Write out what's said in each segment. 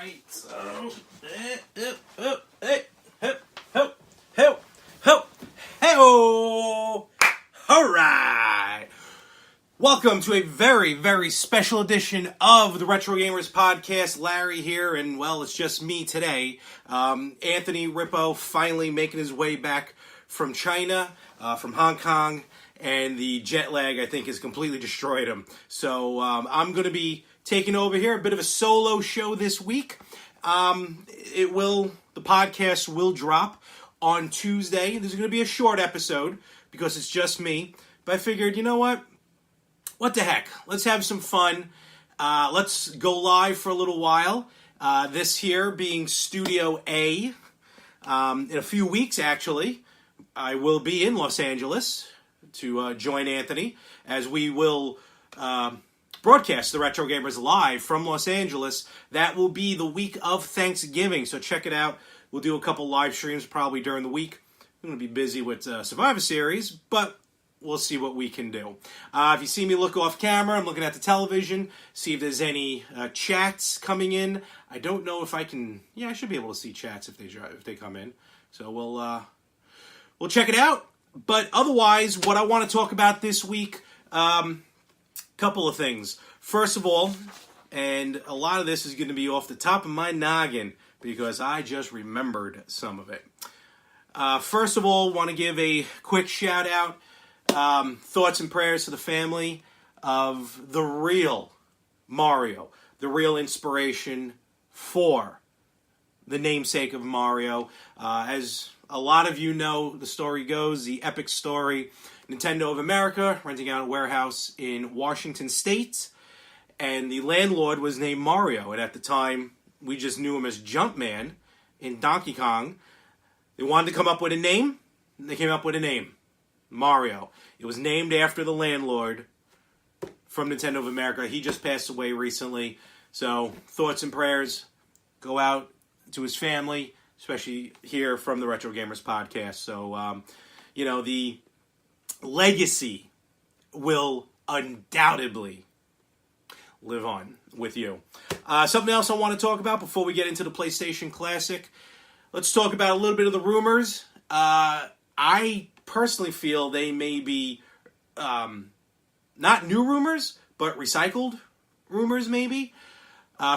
right, so, hey-oh, all right. Welcome to a very, very special edition of the Retro Gamers Podcast. Larry here, and well, it's just me today. Anthony Rippo finally making his way back from China, from Hong Kong, and the jet lag, I think, has completely destroyed him. So I'm going to be taking over here, a bit of a solo show this week. The podcast will drop on Tuesday. This is going to be a short episode because it's just me. But I figured, you know what? What the heck? Let's have some fun. Let's go live for a little while. This here being Studio A. In a few weeks, actually, I will be in Los Angeles to join Anthony as we will broadcast the Retro Gamers live from Los Angeles. That will be the week of Thanksgiving, so check it out. We'll do a couple live streams probably during the week. I'm going to be busy with Survivor Series, but we'll see what we can do. If you see me look off camera, I'm looking at the television, see if there's any chats coming in. I don't know if I can... Yeah, I should be able to see chats if they come in. So we'll check it out. But otherwise, what I want to talk about this week, couple of things. First of all, and a lot of this is going to be off the top of my noggin because I just remembered some of it. First of all, want to give a quick shout out. Thoughts and prayers to the family of the real Mario, the real inspiration for the namesake of Mario. As a lot of you know, the story goes, the epic story, Nintendo of America renting out a warehouse in Washington State, and the landlord was named Mario, and at the time, we just knew him as Jumpman in Donkey Kong. They wanted to come up with a name, and they came up with a name. Mario. It was named after the landlord from Nintendo of America. He just passed away recently. So, thoughts and prayers go out to his family, especially here from the Retro Gamers Podcast. So, the legacy will undoubtedly live on with you. Something else I want to talk about before we get into the PlayStation Classic. Let's talk about a little bit of the rumors. I personally feel they may be not new rumors, but recycled rumors maybe.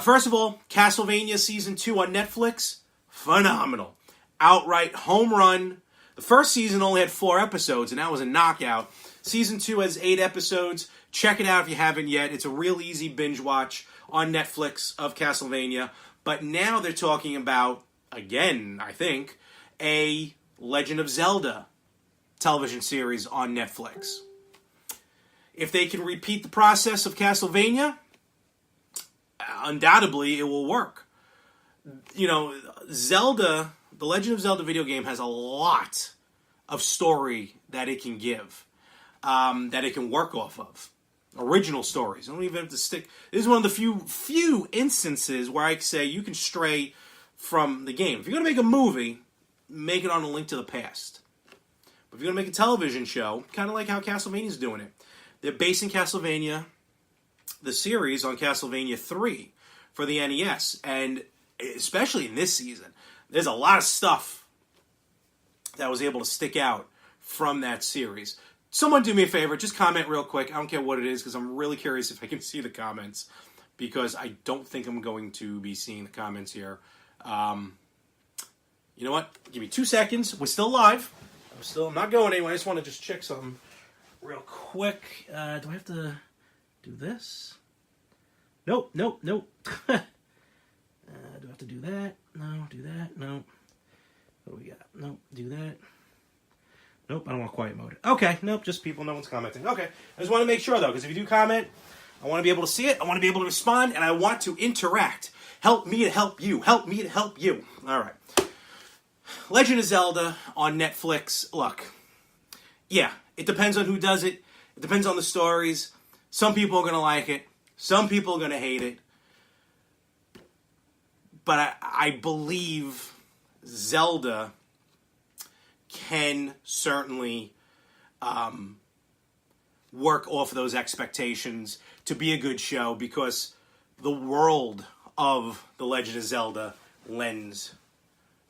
First of all, Castlevania Season 2 on Netflix, phenomenal. Outright home run. The first season only had 4 episodes, and that was a knockout. Season 2 has 8 episodes. Check it out if you haven't yet. It's a real easy binge watch on Netflix of Castlevania. But now they're talking about, again, I think, a Legend of Zelda television series on Netflix. If they can repeat the process of Castlevania, undoubtedly it will work. Zelda, the Legend of Zelda video game has a lot of story that it can give, that it can work off of. Original stories. I don't even have to stick... This is one of the few instances where I say you can stray from the game. If you're going to make a movie, make it on a Link to the Past. But if you're going to make a television show, kind of like how Castlevania's doing it, they're basing Castlevania, the series, on Castlevania 3 for the NES. And especially in this season, there's a lot of stuff that was able to stick out from that series. Someone do me a favor, just comment real quick. I don't care what it is, because I'm really curious if I can see the comments, because I don't think I'm going to be seeing the comments here. You know what? Give me 2 seconds. We're still live. I'm not going anywhere. I just want to just check something real quick. Do I have to do this? Nope. Do I have to do that? No. Do that? No. What do we got? Nope. Do that. Nope, I don't want quiet mode. Okay, nope, just people, no one's commenting. Okay, I just want to make sure, though, because if you do comment, I want to be able to see it, I want to be able to respond, and I want to interact. Help me to help you. Help me to help you. All right. Legend of Zelda on Netflix. Look, yeah, it depends on who does it. It depends on the stories. Some people are going to like it. Some people are going to hate it. But I believe Zelda can certainly work off of those expectations to be a good show, because the world of The Legend of Zelda lends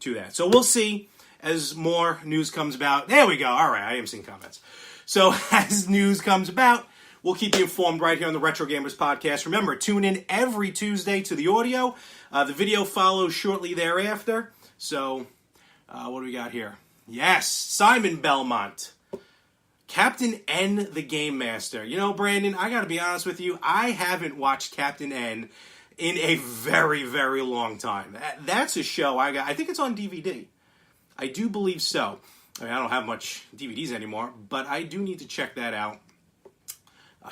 to that. So we'll see as more news comes about. There we go. All right, I am seeing comments. So as news comes about, we'll keep you informed right here on the Retro Gamers Podcast. Remember, tune in every Tuesday to the audio. The video follows shortly thereafter. So what do we got here? Yes, Simon Belmont. Captain N, the Game Master. You know, Brandon, I got to be honest with you. I haven't watched Captain N in a very, very long time. That's a show I think it's on DVD. I do believe so. I mean, I don't have much DVDs anymore, but I do need to check that out.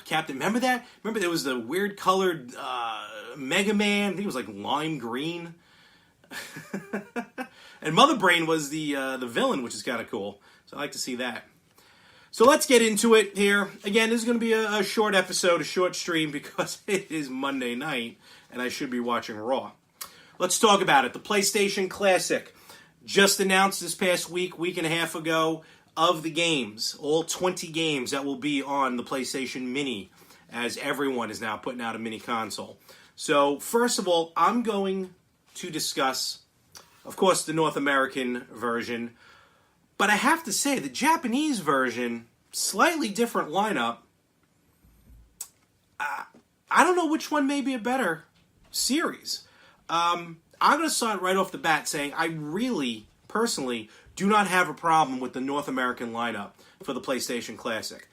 Captain, remember that? Remember there was the weird colored Mega Man? I think it was like lime green. And Mother Brain was the villain, which is kind of cool. So I like to see that. So let's get into it here. Again, this is going to be a short episode, a short stream, because it is Monday night, and I should be watching Raw. Let's talk about it. The PlayStation Classic, just announced this past week and a half ago, of the games, all 20 games that will be on the PlayStation Mini, as everyone is now putting out a mini console. So, first of all, I'm going to discuss, of course, the North American version, but I have to say, the Japanese version, slightly different lineup. I don't know which one may be a better series. I'm going to start right off the bat saying I really, personally, do not have a problem with the North American lineup for the PlayStation Classic.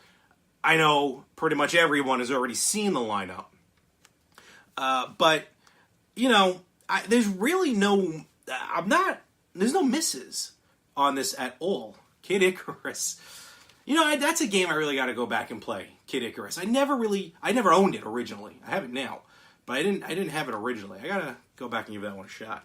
I know pretty much everyone has already seen the lineup. But, you know, there's really there's no misses on this at all. Kid Icarus. You know, that's a game I really got to go back and play. Kid Icarus. I never owned it originally. I have it now, but I didn't have it originally. I got to go back and give that one a shot.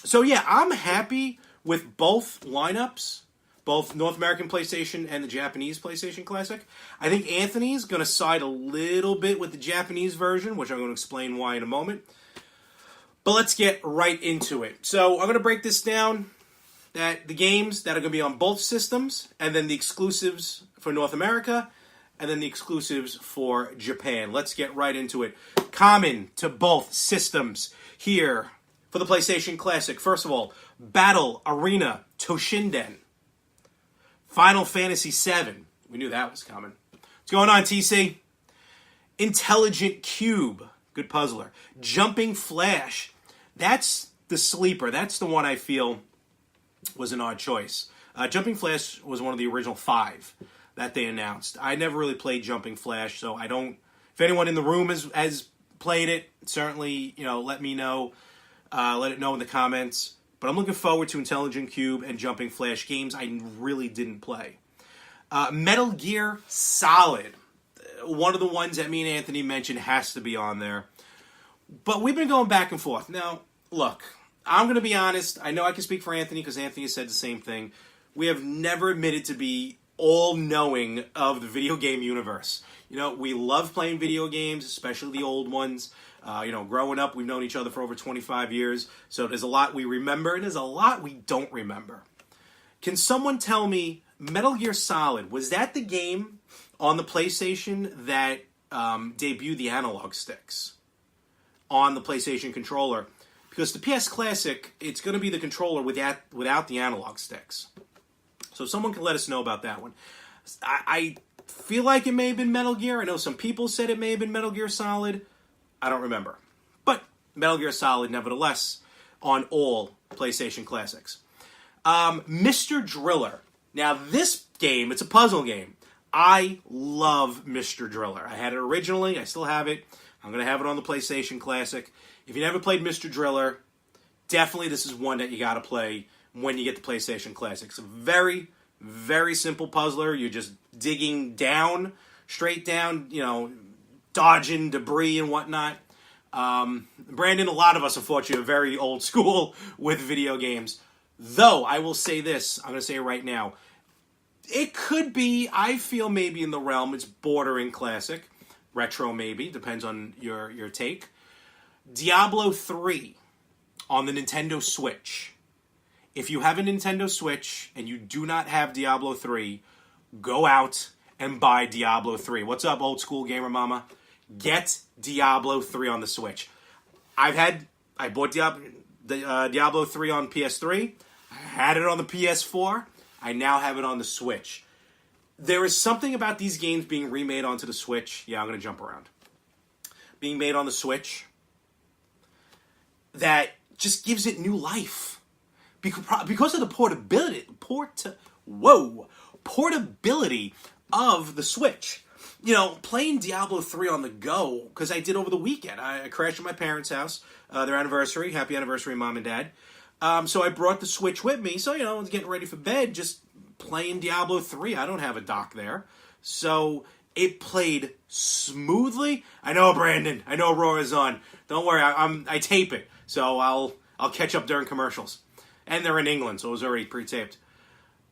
So yeah, I'm happy with both lineups, both North American PlayStation and the Japanese PlayStation Classic. I think Anthony's going to side a little bit with the Japanese version, which I'm going to explain why in a moment. But let's get right into it. So I'm going to break this down, that the games that are going to be on both systems, and then the exclusives for North America, and then the exclusives for Japan. Let's get right into it. Common to both systems here for the PlayStation Classic. First of all, Battle Arena Toshinden. Final Fantasy VII. We knew that was coming. What's going on, TC? Intelligent Cube. Good puzzler. Jumping Flash. That's the sleeper. That's the one I feel was an odd choice. Jumping Flash was one of the original 5 that they announced. I never really played Jumping Flash, so I don't... If anyone in the room has played it, certainly, let me know. Let it know in the comments. But I'm looking forward to Intelligent Cube and Jumping Flash games I really didn't play. Metal Gear Solid. One of the ones that me and Anthony mentioned has to be on there. But we've been going back and forth. Now, look, I'm going to be honest. I know I can speak for Anthony because Anthony has said the same thing. We have never admitted to be all-knowing of the video game universe. We love playing video games, especially the old ones. Growing up, we've known each other for over 25 years. So there's a lot we remember and there's a lot we don't remember. Can someone tell me, Metal Gear Solid, was that the game on the PlayStation that debuted the analog sticks on the PlayStation controller? Because the PS Classic, it's going to be the controller without the analog sticks. So someone can let us know about that one. I feel like it may have been Metal Gear. I know some people said it may have been Metal Gear Solid. I don't remember. But Metal Gear Solid, nevertheless, on all PlayStation Classics. Mr. Driller. Now, this game, it's a puzzle game. I love Mr. Driller. I had it originally. I still have it. I'm going to have it on the PlayStation Classic. If you never played Mr. Driller, definitely this is one that you got to play when you get the PlayStation Classic. It's a very, very simple puzzler. You're just digging down, straight down, dodging debris and whatnot. Brandon, a lot of us, unfortunately, are very old school with video games. Though, I will say this. I'm going to say it right now. It could be, I feel maybe in the realm, it's bordering classic. Retro maybe, depends on your take. Diablo 3 on the Nintendo Switch. If you have a Nintendo Switch and you do not have Diablo 3, go out and buy Diablo 3. What's up, old school gamer mama? Get Diablo 3 on the Switch. I bought Diablo 3 on PS3. I had it on the PS4. I now have it on the Switch. There is something about these games being remade onto the Switch. Yeah, I'm going to jump around. Being made on the Switch that just gives it new life. Because of the portability of the Switch. You know, playing Diablo 3 on the go, because I did over the weekend. I crashed at my parents' house, their anniversary. Happy anniversary, Mom and Dad. So I brought the Switch with me. So, I was getting ready for bed, just playing Diablo 3. I don't have a dock there. So it played smoothly. I know, Brandon. I know Aurora's on. Don't worry, I tape it. So I'll catch up during commercials. And they're in England, so it was already pre-taped.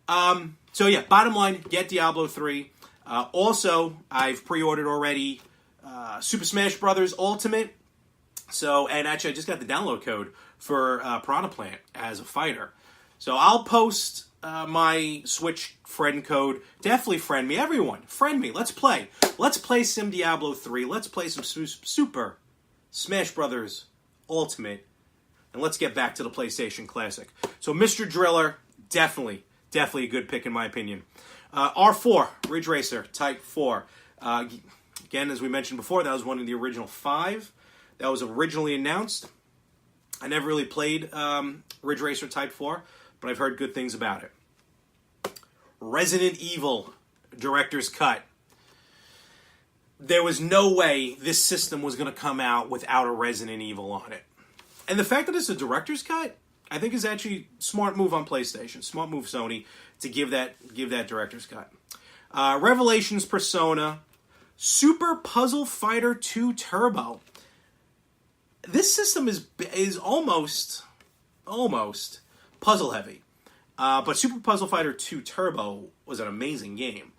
Bottom line, get Diablo 3. Also, I've pre-ordered already Super Smash Bros. Ultimate. And actually, I just got the download code for Piranha Plant as a fighter. So I'll post my Switch friend code. Definitely friend me. Everyone, friend me. Let's play. Let's play some Diablo 3. Let's play some Super Smash Bros. Ultimate. And let's get back to the PlayStation Classic. So Mr. Driller, definitely a good pick in my opinion. R4, Ridge Racer, Type 4. Again, as we mentioned before, that was one of the original 5 that was originally announced. I never really played Ridge Racer Type 4, but I've heard good things about it. Resident Evil Director's Cut. There was no way this system was going to come out without a Resident Evil on it. And the fact that it's a Director's Cut, I think is actually a smart move on PlayStation. Smart move Sony to give that Director's Cut. Revelations Persona. Super Puzzle Fighter 2 Turbo. This system is almost puzzle heavy. But Super Puzzle Fighter 2 Turbo was an amazing game.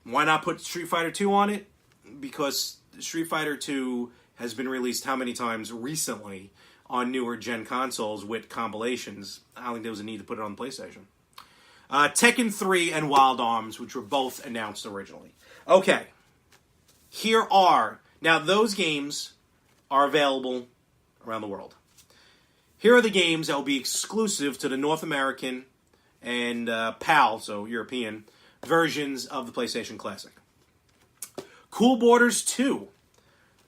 Why not put Street Fighter 2 on it? Because Street Fighter 2 has been released how many times recently on newer gen consoles with compilations. I don't think there was a need to put it on the PlayStation. Tekken 3 and Wild Arms, which were both announced originally. Okay. Now those games are available around the world. Here are the games that will be exclusive to the North American and PAL, so European, versions of the PlayStation Classic. Cool Borders 2.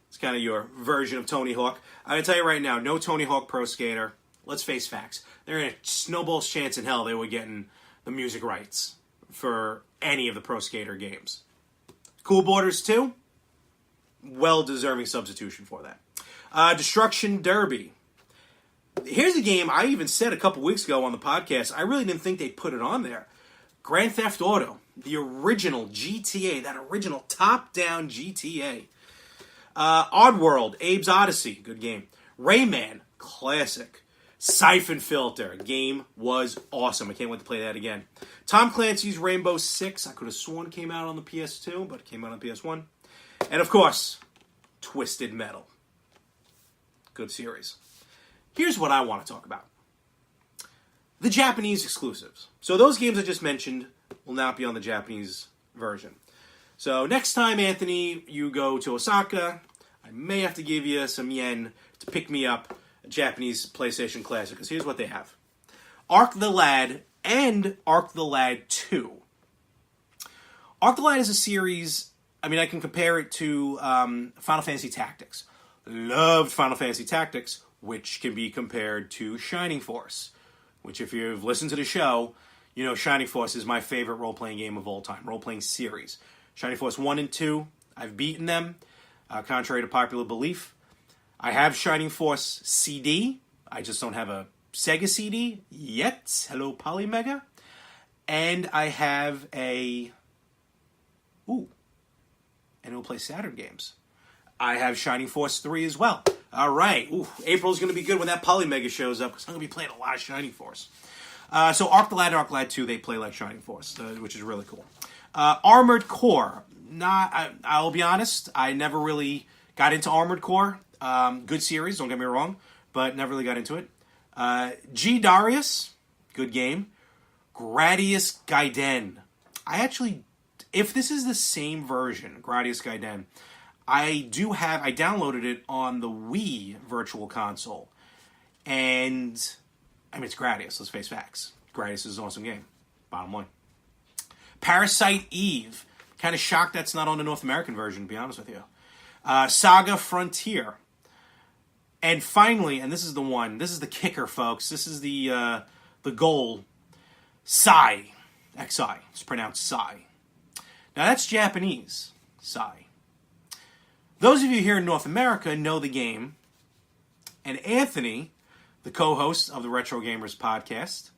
It's kind of your version of Tony Hawk. I'm going to tell you right now, no Tony Hawk Pro Skater. Let's face facts. There ain't a snowball's chance in hell they were getting the music rights for any of the Pro Skater games. Cool Borders 2, well-deserving substitution for that. Destruction Derby. Here's a game I even said a couple weeks ago on the podcast. I really didn't think they'd put it on there. Grand Theft Auto, the original GTA, that original top-down GTA. Oddworld, Abe's Odyssey, good game. Rayman, classic. Siphon Filter, game was awesome. I can't wait to play that again. Tom Clancy's Rainbow Six, I could have sworn it came out on the PS2, but it came out on PS1. And of course, Twisted Metal. Good series. Here's what I want to talk about. The Japanese exclusives. So those games I just mentioned will not be on the Japanese version. So next time, Anthony, you go to Osaka, I may have to give you some yen to pick me up a Japanese PlayStation Classic. Because here's what they have. Arc the Lad and Arc the Lad 2. Arc the Lad is a series, I can compare it to Final Fantasy Tactics. Loved Final Fantasy Tactics, which can be compared to Shining Force. Which, if you've listened to the show, you know Shining Force is my favorite role-playing game of all time. Role-playing series. Shining Force 1 and 2, I've beaten them, contrary to popular belief. I have Shining Force CD. I just don't have a Sega CD yet. Hello, Polymega. And I have and it'll play Saturn Games. I have Shining Force 3 as well. All right. April's going to be good when that Polymega shows up, because I'm going to be playing a lot of Shining Force. So Arc the Lad and Arc the Lad 2, they play like Shining Force, which is really cool. Armored Core. I'll be honest, I never really got into Armored Core. Good series, don't get me wrong, but never really got into it. G. Darius, good game. Gradius Gaiden. If this is the same version, Gradius Gaiden, I downloaded it on the Wii Virtual Console. And, I mean, it's Gradius, let's face facts. Gradius is an awesome game, bottom line. Parasite Eve. Kind of shocked that's not on the North American version, to be honest with you. Saga Frontier. And finally, and this is the kicker, folks. This is the goal. Sai. Xi. It's pronounced Sai. Now, that's Japanese. Sai. Those of you here in North America know the game. And Anthony, the co-host of the Retro Gamers podcast,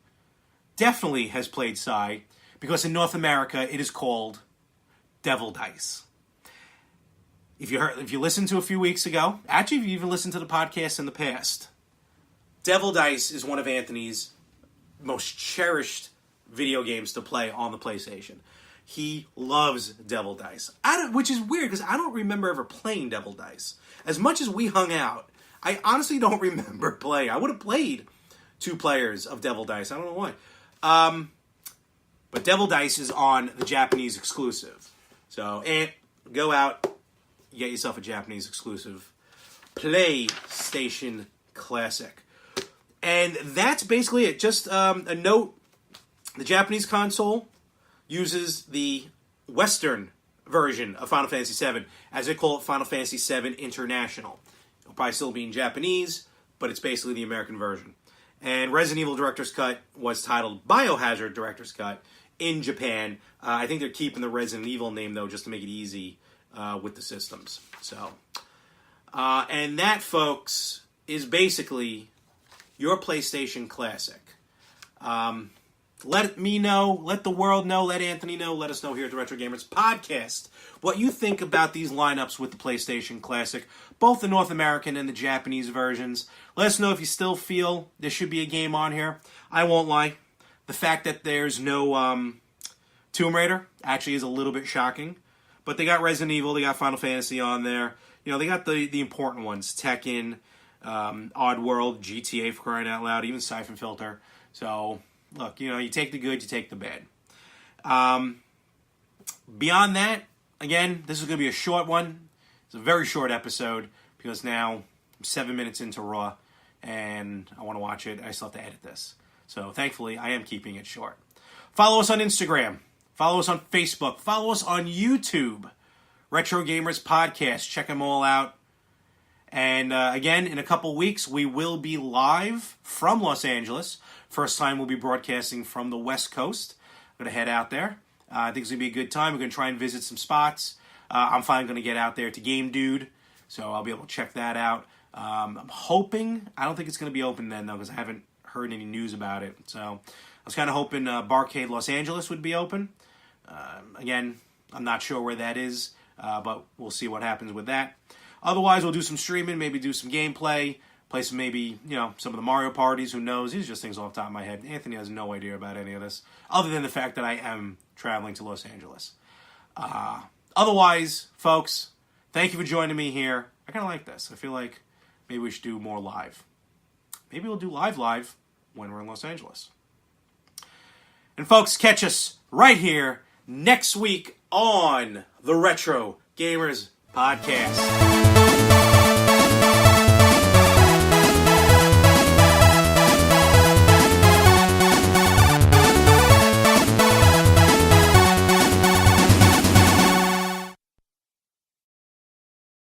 definitely has played Sai, because in North America it is called Devil Dice. If you listened to a few weeks ago, actually if you even listened to the podcast in the past, Devil Dice is one of Anthony's most cherished video games to play on the PlayStation. He loves Devil Dice, which is weird because I don't remember ever playing Devil Dice. As much as we hung out, I honestly don't remember playing. I would have played 2 players of Devil Dice. I don't know why. But Devil Dice is on the Japanese exclusive. So, go out, get yourself a Japanese exclusive PlayStation Classic. And that's basically it. Just a note, the Japanese console uses the Western version of Final Fantasy VII, as they call it, Final Fantasy VII International. It'll probably still be in Japanese, but it's basically the American version. And Resident Evil Director's Cut was titled Biohazard Director's Cut in Japan. I think they're keeping the Resident Evil name, though, just to make it easy with the systems. So, and that, folks, is basically your PlayStation Classic. Let me know, let the world know, let Anthony know, let us know here at the Retro Gamers Podcast what you think about these lineups with the PlayStation Classic, both the North American and the Japanese versions. Let us know if you still feel there should be a game on here. I won't lie. The fact that there's no Tomb Raider actually is a little bit shocking. But they got Resident Evil, they got Final Fantasy on there. You know, they got the important ones. Tekken, Oddworld, GTA for crying out loud, even Siphon Filter. So, look, you know, you take the good, you take the bad. Beyond that, again, this is going to be a short one. It's a very short episode because now I'm 7 minutes into Raw and I want to watch it. I still have to edit this. So, thankfully, I am keeping it short. Follow us on Instagram. Follow us on Facebook. Follow us on YouTube. Retro Gamers Podcast. Check them all out. And again, in a couple weeks, we will be live from Los Angeles. First time we'll be broadcasting from the West Coast. I'm going to head out there. I think it's going to be a good time. We're going to try and visit some spots. I'm finally going to get out there to Game Dude, so I'll be able to check that out. I'm hoping, I don't think it's going to be open then, though, because I haven't heard any news about it. So I was kind of hoping Barcade Los Angeles would be open. Again, I'm not sure where that is, but we'll see what happens with that. Otherwise, we'll do some streaming, maybe do some gameplay, play some some of the Mario parties, who knows. These are just things off the top of my head. Anthony has no idea about any of this, other than the fact that I am traveling to Los Angeles. Otherwise, folks, thank you for joining me here. I kind of like this. I feel like maybe we should do more live. Maybe we'll do live when we're in Los Angeles. And folks, catch us right here next week on the Retro Gamers Podcast.